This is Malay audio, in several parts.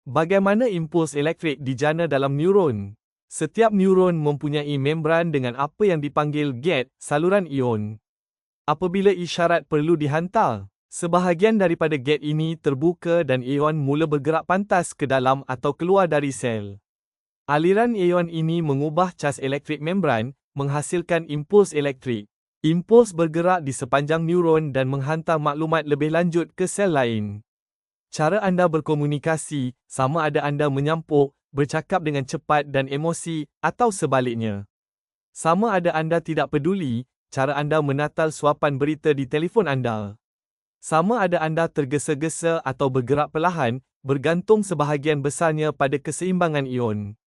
Bagaimana impuls elektrik dijana dalam neuron? Setiap neuron mempunyai membran dengan apa yang dipanggil gate, saluran ion. Apabila isyarat perlu dihantar, sebahagian daripada gate ini terbuka dan ion mula bergerak pantas ke dalam atau keluar dari sel. Aliran ion ini mengubah cas elektrik membran, menghasilkan impuls elektrik. Impuls bergerak di sepanjang neuron dan menghantar maklumat lebih lanjut ke sel lain. Cara anda berkomunikasi, sama ada anda menyampuk, bercakap dengan cepat dan emosi, atau sebaliknya. Sama ada anda tidak peduli, cara anda menatal suapan berita di telefon anda. Sama ada anda tergesa-gesa atau bergerak perlahan, bergantung sebahagian besarnya pada keseimbangan ion.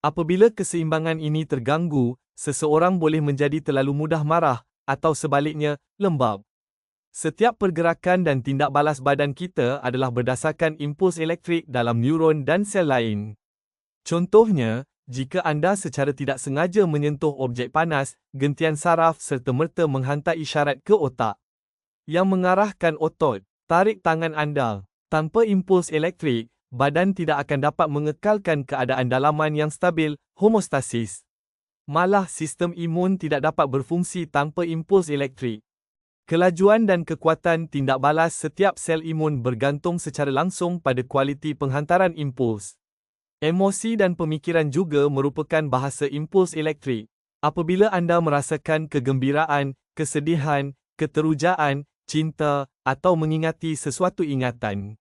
Apabila keseimbangan ini terganggu, seseorang boleh menjadi terlalu mudah marah, atau sebaliknya, lembab. Setiap pergerakan dan tindak balas badan kita adalah berdasarkan impuls elektrik dalam neuron dan sel lain. Contohnya, jika anda secara tidak sengaja menyentuh objek panas, gentian saraf serta-merta menghantar isyarat ke otak yang mengarahkan otot. Tarik tangan anda. Tanpa impuls elektrik, badan tidak akan dapat mengekalkan keadaan dalaman yang stabil, homeostasis. Malah sistem imun tidak dapat berfungsi tanpa impuls elektrik. Kelajuan dan kekuatan tindak balas setiap sel imun bergantung secara langsung pada kualiti penghantaran impuls. Emosi dan pemikiran juga merupakan bahasa impuls elektrik. Apabila anda merasakan kegembiraan, kesedihan, keterujaan, cinta, atau mengingati sesuatu ingatan,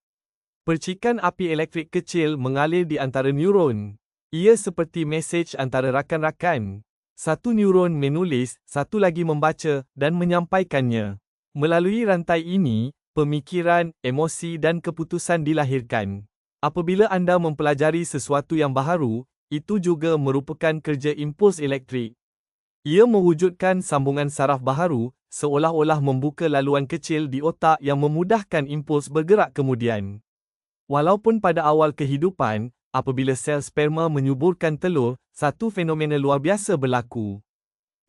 percikan api elektrik kecil mengalir di antara neuron. Ia seperti mesej antara rakan-rakan. Satu neuron menulis, satu lagi membaca, dan menyampaikannya. Melalui rantai ini, pemikiran, emosi dan keputusan dilahirkan. Apabila anda mempelajari sesuatu yang baharu, itu juga merupakan kerja impuls elektrik. Ia mewujudkan sambungan saraf baharu, seolah-olah membuka laluan kecil di otak yang memudahkan impuls bergerak kemudian. Walaupun pada awal kehidupan, apabila sel sperma menyuburkan telur, satu fenomena luar biasa berlaku.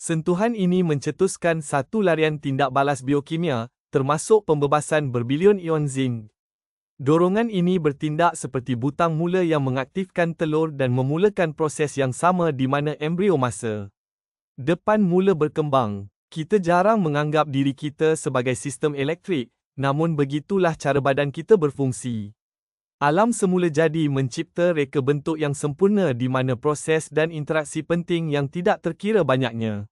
Sentuhan ini mencetuskan satu larian tindak balas biokimia, termasuk pembebasan berbilion ion zinc. Dorongan ini bertindak seperti butang mula yang mengaktifkan telur dan memulakan proses yang sama di mana embrio masa depan mula berkembang. Kita jarang menganggap diri kita sebagai sistem elektrik, namun begitulah cara badan kita berfungsi. Alam semula jadi mencipta reka bentuk yang sempurna di mana proses dan interaksi penting yang tidak terkira banyaknya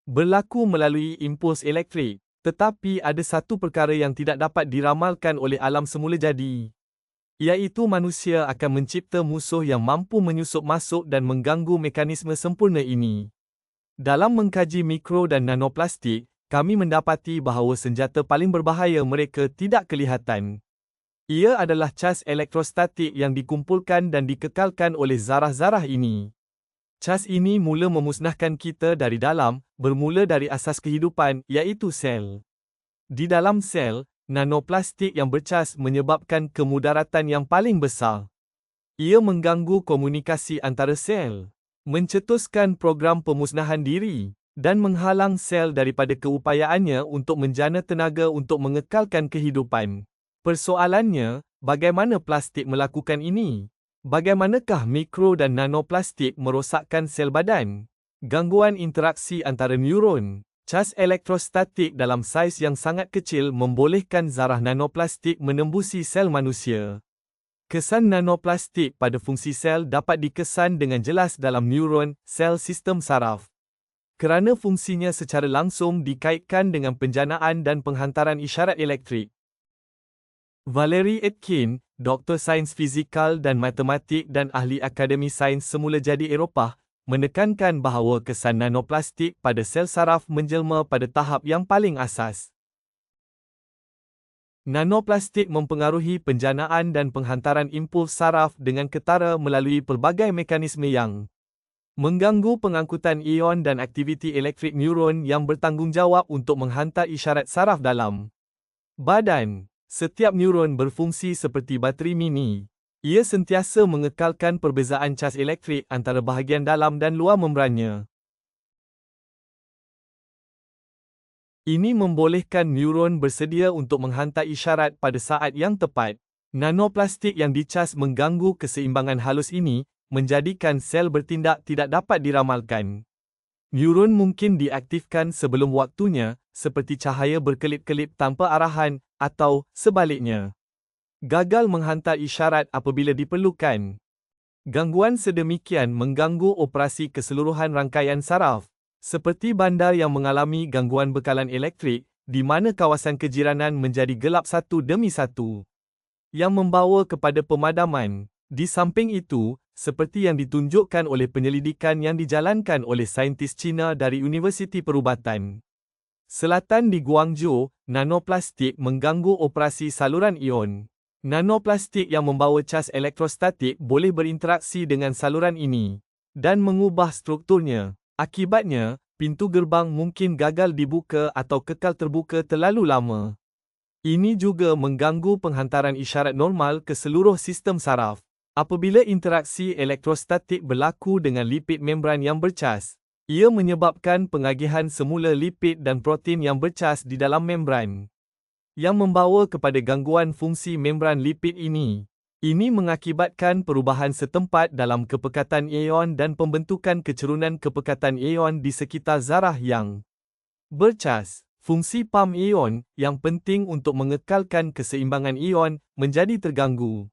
berlaku melalui impuls elektrik. Tetapi ada satu perkara yang tidak dapat diramalkan oleh alam semula jadi, iaitu manusia akan mencipta musuh yang mampu menyusup masuk dan mengganggu mekanisme sempurna ini. Dalam mengkaji mikro dan nanoplastik, kami mendapati bahawa senjata paling berbahaya mereka tidak kelihatan. Ia adalah cas elektrostatik yang dikumpulkan dan dikekalkan oleh zarah-zarah ini. Cas ini mula memusnahkan kita dari dalam, bermula dari asas kehidupan, iaitu sel. Di dalam sel, nanoplastik yang bercas menyebabkan kemudaratan yang paling besar. Ia mengganggu komunikasi antara sel, mencetuskan program pemusnahan diri, dan menghalang sel daripada keupayaannya untuk menjana tenaga untuk mengekalkan kehidupan. Persoalannya, bagaimana plastik melakukan ini? Bagaimanakah mikro dan nanoplastik merosakkan sel badan? Gangguan interaksi antara neuron. Cas elektrostatik dalam saiz yang sangat kecil membolehkan zarah nanoplastik menembusi sel manusia. Kesan nanoplastik pada fungsi sel dapat dikesan dengan jelas dalam neuron, sel sistem saraf. Kerana fungsinya secara langsung dikaitkan dengan penjanaan dan penghantaran isyarat elektrik. Valery Aitken, Doktor Sains Fizikal dan Matematik dan ahli Akademi Sains Semula Jadi Eropah, menekankan bahawa kesan nanoplastik pada sel saraf menjelma pada tahap yang paling asas. Nanoplastik mempengaruhi penjanaan dan penghantaran impuls saraf dengan ketara melalui pelbagai mekanisme yang mengganggu pengangkutan ion dan aktiviti elektrik neuron yang bertanggungjawab untuk menghantar isyarat saraf dalam badan. Setiap neuron berfungsi seperti bateri mini. Ia sentiasa mengekalkan perbezaan cas elektrik antara bahagian dalam dan luar membrannya. Ini membolehkan neuron bersedia untuk menghantar isyarat pada saat yang tepat. Nanoplastik yang dicas mengganggu keseimbangan halus ini, menjadikan sel bertindak tidak dapat diramalkan. Neuron mungkin diaktifkan sebelum waktunya, seperti cahaya berkelip-kelip tanpa arahan, atau sebaliknya. Gagal menghantar isyarat apabila diperlukan. Gangguan sedemikian mengganggu operasi keseluruhan rangkaian saraf, seperti bandar yang mengalami gangguan bekalan elektrik, di mana kawasan kejiranan menjadi gelap satu demi satu, yang membawa kepada pemadaman. Di samping itu, seperti yang ditunjukkan oleh penyelidikan yang dijalankan oleh saintis Cina dari Universiti Perubatan Selatan di Guangzhou, nanoplastik mengganggu operasi saluran ion. Nanoplastik yang membawa cas elektrostatik boleh berinteraksi dengan saluran ini dan mengubah strukturnya. Akibatnya, pintu gerbang mungkin gagal dibuka atau kekal terbuka terlalu lama. Ini juga mengganggu penghantaran isyarat normal ke seluruh sistem saraf. Apabila interaksi elektrostatik berlaku dengan lipid membran yang bercas, ia menyebabkan pengagihan semula lipid dan protein yang bercas di dalam membran, yang membawa kepada gangguan fungsi membran lipid ini. Ini mengakibatkan perubahan setempat dalam kepekatan ion dan pembentukan kecerunan kepekatan ion di sekitar zarah yang bercas. Fungsi pam ion, yang penting untuk mengekalkan keseimbangan ion, menjadi terganggu.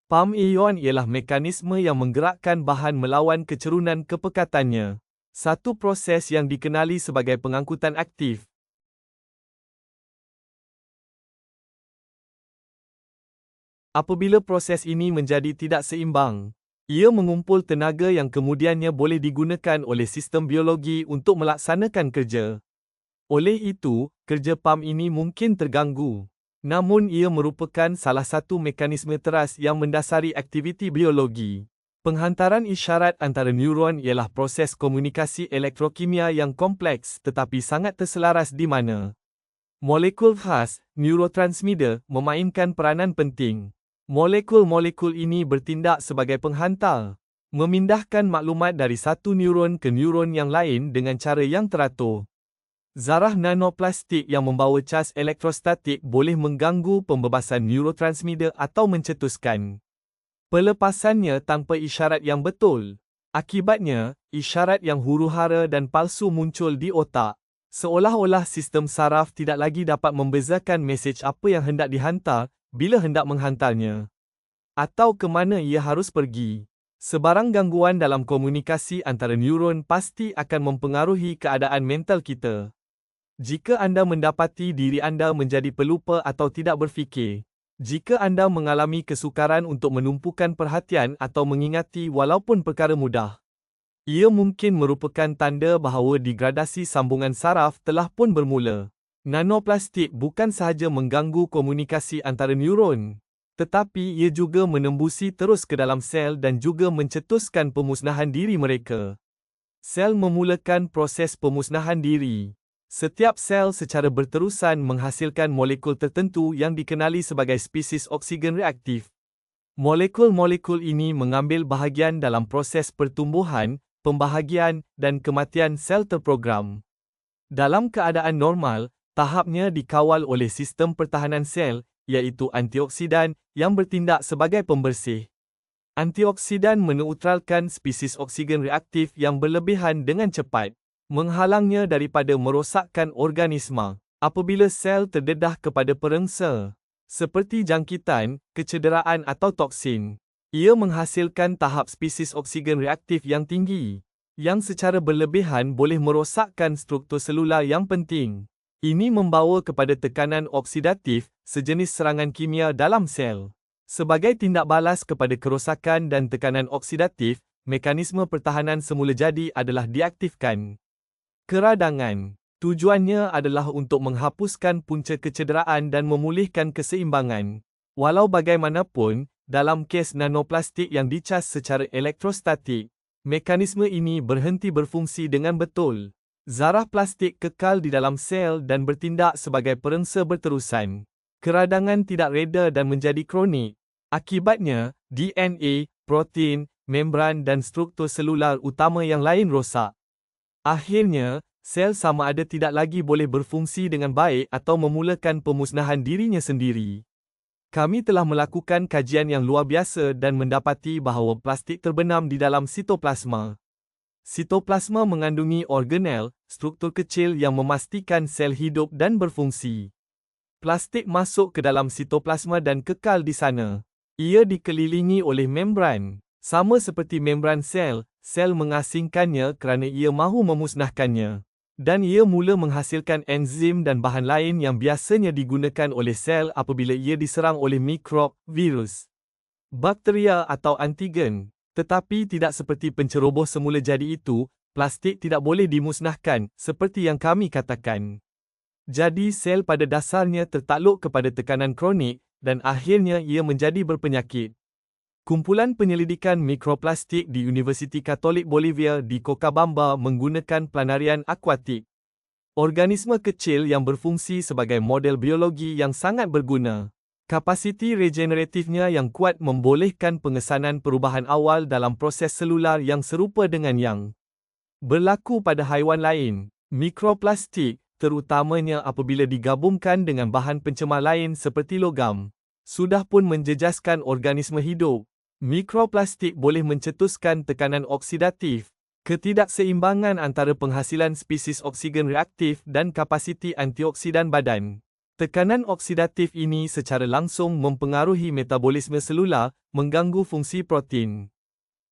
Pam ion ialah mekanisme yang menggerakkan bahan melawan kecerunan kepekatannya. Satu proses yang dikenali sebagai pengangkutan aktif. Apabila proses ini menjadi tidak seimbang, ia mengumpul tenaga yang kemudiannya boleh digunakan oleh sistem biologi untuk melaksanakan kerja. Oleh itu, kerja pam ini mungkin terganggu. Namun ia merupakan salah satu mekanisme teras yang mendasari aktiviti biologi. Penghantaran isyarat antara neuron ialah proses komunikasi elektrokimia yang kompleks tetapi sangat terselaras di mana molekul khas, neurotransmitter, memainkan peranan penting. Molekul-molekul ini bertindak sebagai penghantar, memindahkan maklumat dari satu neuron ke neuron yang lain dengan cara yang teratur. Zarah nanoplastik yang membawa cas elektrostatik boleh mengganggu pembebasan neurotransmitter atau mencetuskan pelepasannya tanpa isyarat yang betul. Akibatnya, isyarat yang huru-hara dan palsu muncul di otak, seolah-olah sistem saraf tidak lagi dapat membezakan mesej apa yang hendak dihantar bila hendak menghantarnya, atau ke mana ia harus pergi. Sebarang gangguan dalam komunikasi antara neuron pasti akan mempengaruhi keadaan mental kita. Jika anda mendapati diri anda menjadi pelupa atau tidak berfikir, jika anda mengalami kesukaran untuk menumpukan perhatian atau mengingati walaupun perkara mudah, ia mungkin merupakan tanda bahawa degradasi sambungan saraf telah pun bermula. Nanoplastik bukan sahaja mengganggu komunikasi antara neuron, tetapi ia juga menembusi terus ke dalam sel dan juga mencetuskan pemusnahan diri mereka. Sel memulakan proses pemusnahan diri. Setiap sel secara berterusan menghasilkan molekul tertentu yang dikenali sebagai spesies oksigen reaktif. Molekul-molekul ini mengambil bahagian dalam proses pertumbuhan, pembahagian dan kematian sel terprogram. Dalam keadaan normal, tahapnya dikawal oleh sistem pertahanan sel, iaitu antioksidan yang bertindak sebagai pembersih. Antioksidan meneutralkan spesies oksigen reaktif yang berlebihan dengan cepat, menghalangnya daripada merosakkan organisma. Apabila sel terdedah kepada perengsa, seperti jangkitan, kecederaan atau toksin, ia menghasilkan tahap spesies oksigen reaktif yang tinggi, yang secara berlebihan boleh merosakkan struktur selular yang penting. Ini membawa kepada tekanan oksidatif, sejenis serangan kimia dalam sel. Sebagai tindak balas kepada kerosakan dan tekanan oksidatif, mekanisme pertahanan semula jadi adalah diaktifkan. Keradangan. Tujuannya adalah untuk menghapuskan punca kecederaan dan memulihkan keseimbangan. Walau bagaimanapun, dalam kes nanoplastik yang dicas secara elektrostatik, mekanisme ini berhenti berfungsi dengan betul. Zarah plastik kekal di dalam sel dan bertindak sebagai perengsa berterusan. Keradangan tidak reda dan menjadi kronik. Akibatnya, DNA, protein, membran dan struktur selular utama yang lain rosak. Akhirnya, sel sama ada tidak lagi boleh berfungsi dengan baik atau memulakan pemusnahan dirinya sendiri. Kami telah melakukan kajian yang luar biasa dan mendapati bahawa plastik terbenam di dalam sitoplasma. Sitoplasma mengandungi organel, struktur kecil yang memastikan sel hidup dan berfungsi. Plastik masuk ke dalam sitoplasma dan kekal di sana. Ia dikelilingi oleh membran. Sama seperti membran sel, sel mengasingkannya kerana ia mahu memusnahkannya. Dan ia mula menghasilkan enzim dan bahan lain yang biasanya digunakan oleh sel apabila ia diserang oleh mikrob, virus, bakteria atau antigen. Tetapi tidak seperti penceroboh semula jadi itu, plastik tidak boleh dimusnahkan, seperti yang kami katakan. Jadi sel pada dasarnya tertakluk kepada tekanan kronik, dan akhirnya ia menjadi berpenyakit. Kumpulan penyelidikan mikroplastik di Universiti Katolik Bolivia di Cochabamba menggunakan planarian akuatik. Organisme kecil yang berfungsi sebagai model biologi yang sangat berguna. Kapasiti regeneratifnya yang kuat membolehkan pengesanan perubahan awal dalam proses selular yang serupa dengan yang berlaku pada haiwan lain. Mikroplastik, terutamanya apabila digabungkan dengan bahan pencemar lain seperti logam, sudah pun menjejaskan organisme hidup. Mikroplastik boleh mencetuskan tekanan oksidatif, ketidakseimbangan antara penghasilan spesies oksigen reaktif dan kapasiti antioksidan badan. Tekanan oksidatif ini secara langsung mempengaruhi metabolisme selular, mengganggu fungsi protein,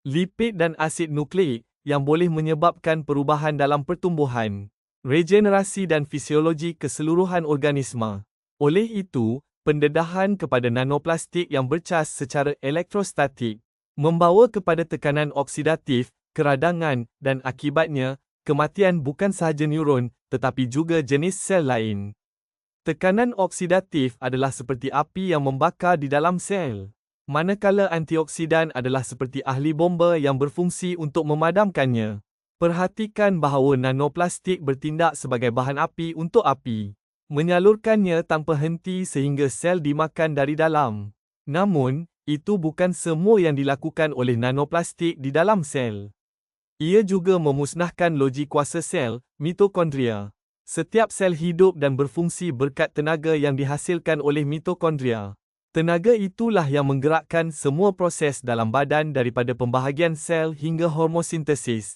lipid dan asid nukleik, yang boleh menyebabkan perubahan dalam pertumbuhan, regenerasi dan fisiologi keseluruhan organisma. Oleh itu, pendedahan kepada nanoplastik yang bercas secara elektrostatik membawa kepada tekanan oksidatif, keradangan dan akibatnya, kematian bukan sahaja neuron, tetapi juga jenis sel lain. Tekanan oksidatif adalah seperti api yang membakar di dalam sel, manakala antioksidan adalah seperti ahli bomba yang berfungsi untuk memadamkannya. Perhatikan bahawa nanoplastik bertindak sebagai bahan api untuk api, menyalurkannya tanpa henti sehingga sel dimakan dari dalam. Namun, itu bukan semua yang dilakukan oleh nanoplastik di dalam sel. Ia juga memusnahkan loji kuasa sel, mitokondria. Setiap sel hidup dan berfungsi berkat tenaga yang dihasilkan oleh mitokondria. Tenaga itulah yang menggerakkan semua proses dalam badan daripada pembahagian sel hingga hormosintesis.